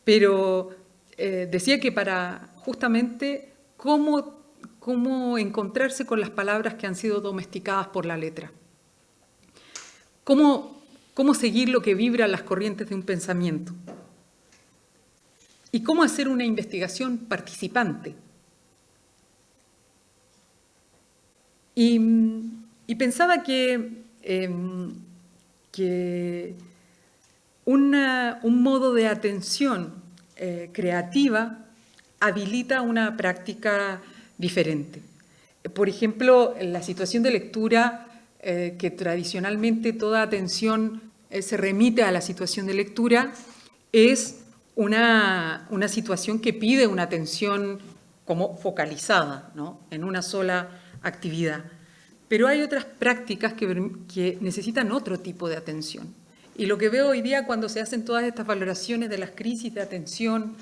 pero decía que para justamente cómo encontrarse con las palabras que han sido domesticadas por la letra. Cómo seguir lo que vibran las corrientes de un pensamiento. Y cómo hacer una investigación participante. Y pensaba que un modo de atención creativa habilita una práctica diferente. Por ejemplo, en la situación de lectura, que tradicionalmente toda atención se remite a la situación de lectura, es una situación que pide una atención como focalizada, ¿no? En una sola actividad. Pero hay otras prácticas que necesitan otro tipo de atención. Y lo que veo hoy día cuando se hacen todas estas valoraciones de las crisis de atención,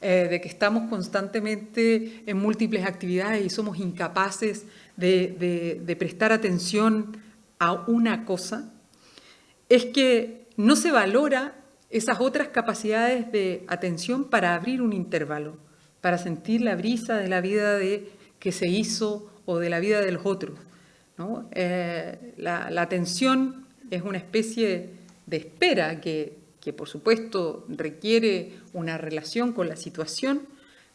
de que estamos constantemente en múltiples actividades y somos incapaces de prestar atención a una cosa, es que no se valora esas otras capacidades de atención para abrir un intervalo, para sentir la brisa de la vida que se hizo o de la vida de los otros, ¿no? La atención es una especie de espera que por supuesto requiere una relación con la situación,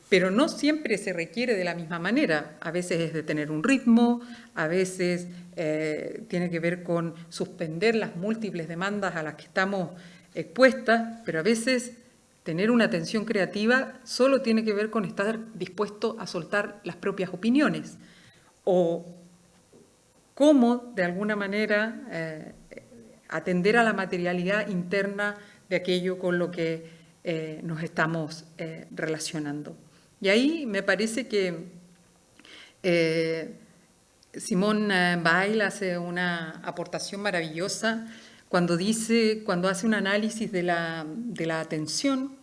pero no siempre se requiere de la misma manera. A veces es de tener un ritmo, a veces tiene que ver con suspender las múltiples demandas a las que estamos expuestas, pero a veces tener una atención creativa solo tiene que ver con estar dispuesto a soltar las propias opiniones o cómo, de alguna manera, atender a la materialidad interna de aquello con lo que nos estamos relacionando. Y ahí me parece que Simone Weil hace una aportación maravillosa cuando hace un análisis de la atención,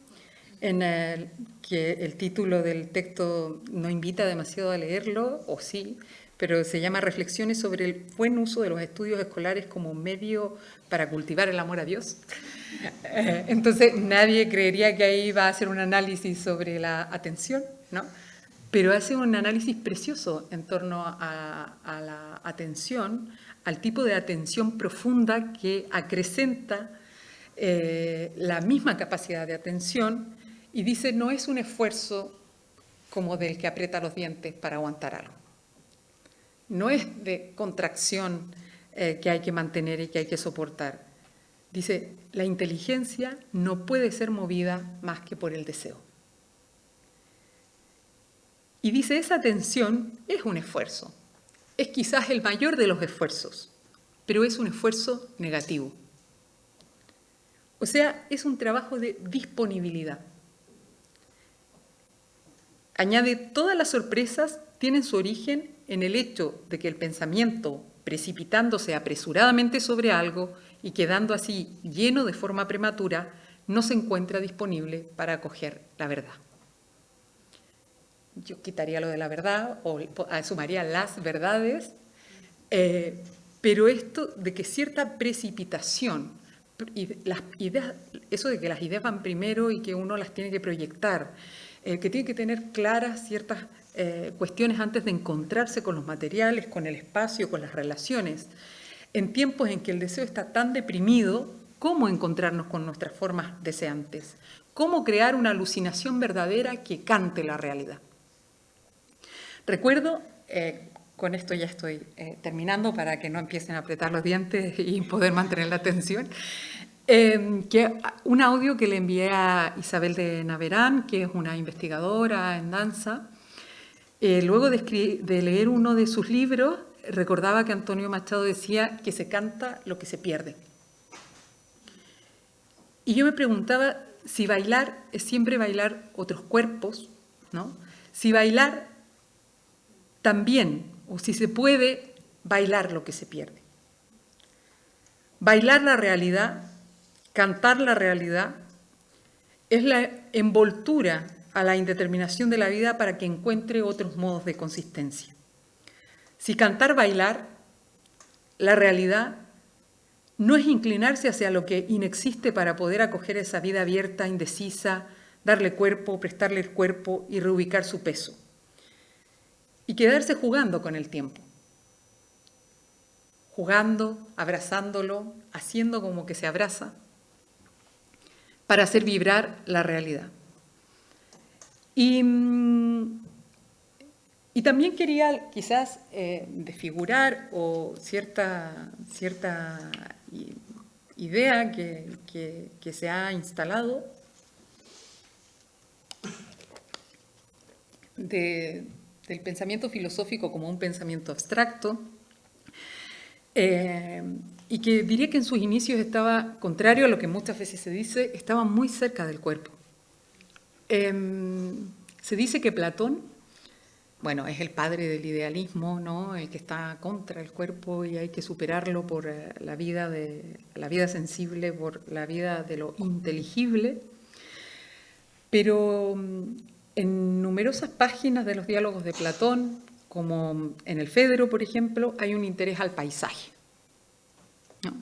que el título del texto no invita demasiado a leerlo, o sí, pero se llama Reflexiones sobre el buen uso de los estudios escolares como medio para cultivar el amor a Dios. Entonces nadie creería que ahí va a hacer un análisis sobre la atención, ¿no? Pero hace un análisis precioso en torno a la atención, al tipo de atención profunda que acrecenta la misma capacidad de atención, y dice, no es un esfuerzo como del que aprieta los dientes para aguantar algo. No es de contracción que hay que mantener y que hay que soportar. Dice, la inteligencia no puede ser movida más que por el deseo. Y dice, esa atención es un esfuerzo. Es quizás el mayor de los esfuerzos, pero es un esfuerzo negativo. O sea, es un trabajo de disponibilidad. Añade, todas las sorpresas tienen su origen en el hecho de que el pensamiento, precipitándose apresuradamente sobre algo y quedando así lleno de forma prematura, no se encuentra disponible para acoger la verdad. Yo quitaría lo de la verdad o sumaría las verdades, pero esto de que cierta precipitación, y las ideas, eso de que las ideas van primero y que uno las tiene que proyectar, que tiene que tener claras ciertas cuestiones antes de encontrarse con los materiales, con el espacio, con las relaciones. En tiempos en que el deseo está tan deprimido, ¿cómo encontrarnos con nuestras formas deseantes? ¿Cómo crear una alucinación verdadera que cante la realidad? Recuerdo, con esto ya estoy terminando para que no empiecen a apretar los dientes y poder mantener la atención. Un audio que le envié a Isabel de Naverán, que es una investigadora en danza. Luego de leer uno de sus libros, recordaba que Antonio Machado decía que se canta lo que se pierde. Y yo me preguntaba si bailar es siempre bailar otros cuerpos, ¿no? Si bailar también, o si se puede bailar lo que se pierde. Bailar la realidad, cantar la realidad, es la envoltura a la indeterminación de la vida para que encuentre otros modos de consistencia. Si cantar bailar, la realidad no es inclinarse hacia lo que inexiste para poder acoger esa vida abierta, indecisa, darle cuerpo, prestarle el cuerpo y reubicar su peso. Y quedarse jugando con el tiempo. Jugando, abrazándolo, haciendo como que se abraza, para hacer vibrar la realidad. Y también quería quizás desfigurar o cierta idea que se ha instalado del pensamiento filosófico como un pensamiento abstracto, y que diría que en sus inicios estaba, contrario a lo que muchas veces se dice, estaba muy cerca del cuerpo. Se dice que Platón, bueno, es el padre del idealismo, ¿no? El que está contra el cuerpo y hay que superarlo por la vida sensible, por la vida de lo inteligible. Pero en numerosas páginas de los diálogos de Platón, como en el Fedro, por ejemplo, hay un interés al paisaje, ¿no?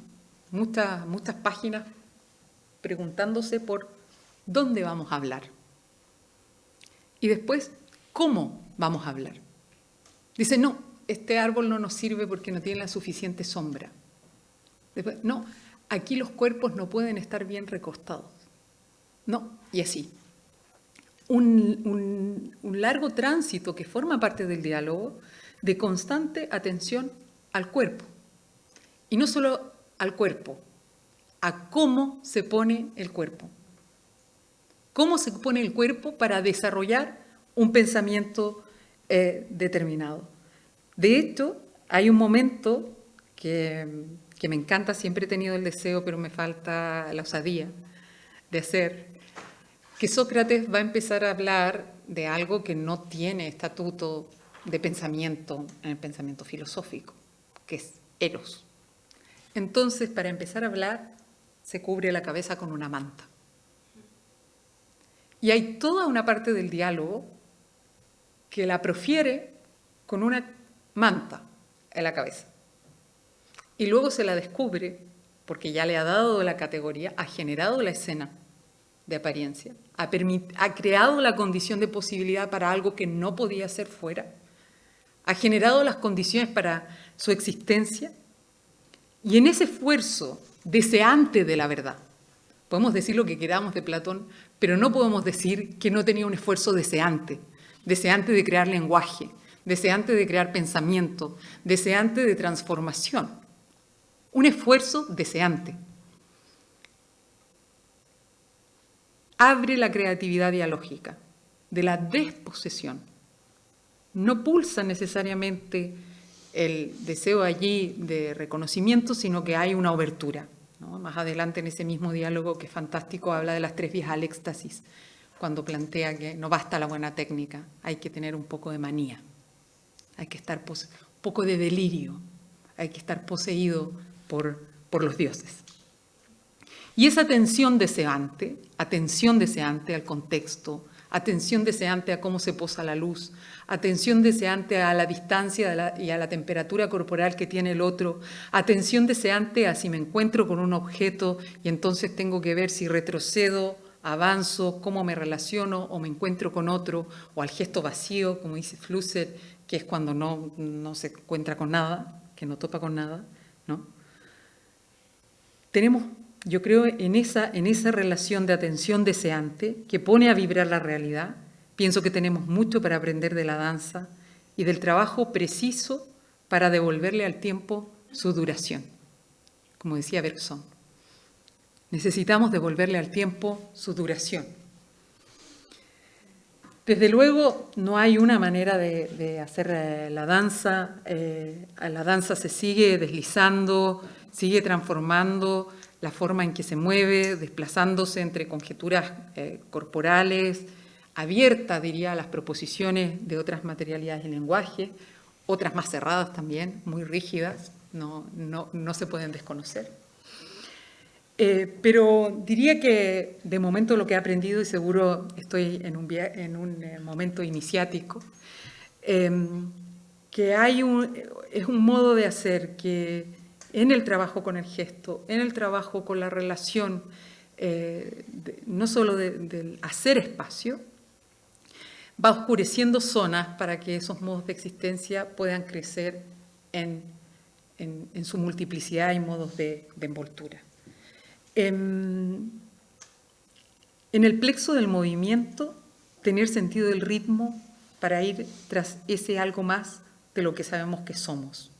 Muchas páginas preguntándose por dónde vamos a hablar. Y después, ¿cómo vamos a hablar? Dice, no, este árbol no nos sirve porque no tiene la suficiente sombra. Después, no, aquí los cuerpos no pueden estar bien recostados. No, y así. Un largo tránsito que forma parte del diálogo de constante atención al cuerpo. Y no solo al cuerpo, a cómo se pone el cuerpo. Cómo se pone el cuerpo para desarrollar un pensamiento determinado. De hecho, hay un momento que me encanta, siempre he tenido el deseo, pero me falta la osadía de hacer, que Sócrates va a empezar a hablar de algo que no tiene estatuto de pensamiento en el pensamiento filosófico, que es Eros. Entonces, para empezar a hablar, se cubre la cabeza con una manta. Y hay toda una parte del diálogo que la profiere con una manta en la cabeza. Y luego se la descubre, porque ya le ha dado la categoría, ha generado la escena de apariencia, ha creado la condición de posibilidad para algo que no podía ser fuera, ha generado las condiciones para su existencia, y en ese esfuerzo deseante de la verdad, podemos decir lo que queramos de Platón, pero no podemos decir que no tenía un esfuerzo deseante de crear lenguaje, deseante de crear pensamiento, deseante de transformación. Un esfuerzo deseante. Abre la creatividad dialógica de la desposesión. No pulsa necesariamente el deseo allí de reconocimiento, sino que hay una obertura, ¿no? Más adelante en ese mismo diálogo, que es fantástico, habla de las 3 vías al éxtasis, cuando plantea que no basta la buena técnica, hay que tener un poco de manía, hay que estar un poco de delirio, hay que estar poseído por los dioses. Y esa atención deseante al contexto, atención deseante a cómo se posa la luz, atención deseante a la distancia y a la temperatura corporal que tiene el otro, atención deseante a si me encuentro con un objeto y entonces tengo que ver si retrocedo, avanzo, cómo me relaciono o me encuentro con otro, o al gesto vacío, como dice Flusser, que es cuando no se encuentra con nada, que no topa con nada, ¿no? Tenemos, yo creo, en esa relación de atención deseante que pone a vibrar la realidad. Pienso que tenemos mucho para aprender de la danza y del trabajo preciso para devolverle al tiempo su duración. Como decía Bergson, necesitamos devolverle al tiempo su duración. Desde luego, no hay una manera de hacer la danza. La danza se sigue deslizando, sigue transformando la forma en que se mueve, desplazándose entre conjeturas corporales, abierta, diría, a las proposiciones de otras materialidades del lenguaje, otras más cerradas también, muy rígidas, no se pueden desconocer. Pero diría que de momento lo que he aprendido, y seguro estoy en un momento iniciático, que es un modo de hacer que en el trabajo con el gesto, en el trabajo con la relación, no solo del hacer espacio, va oscureciendo zonas para que esos modos de existencia puedan crecer en su multiplicidad y modos de envoltura. En el plexo del movimiento, tener sentido del ritmo para ir tras ese algo más de lo que sabemos que somos.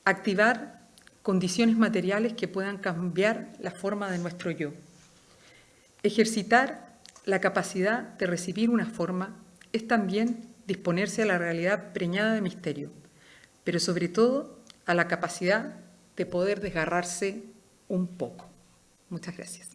Activar condiciones materiales que puedan cambiar la forma de nuestro yo. Ejercitar la capacidad de recibir una forma es también disponerse a la realidad preñada de misterio, pero sobre todo a la capacidad de poder desgarrarse un poco. Muchas gracias.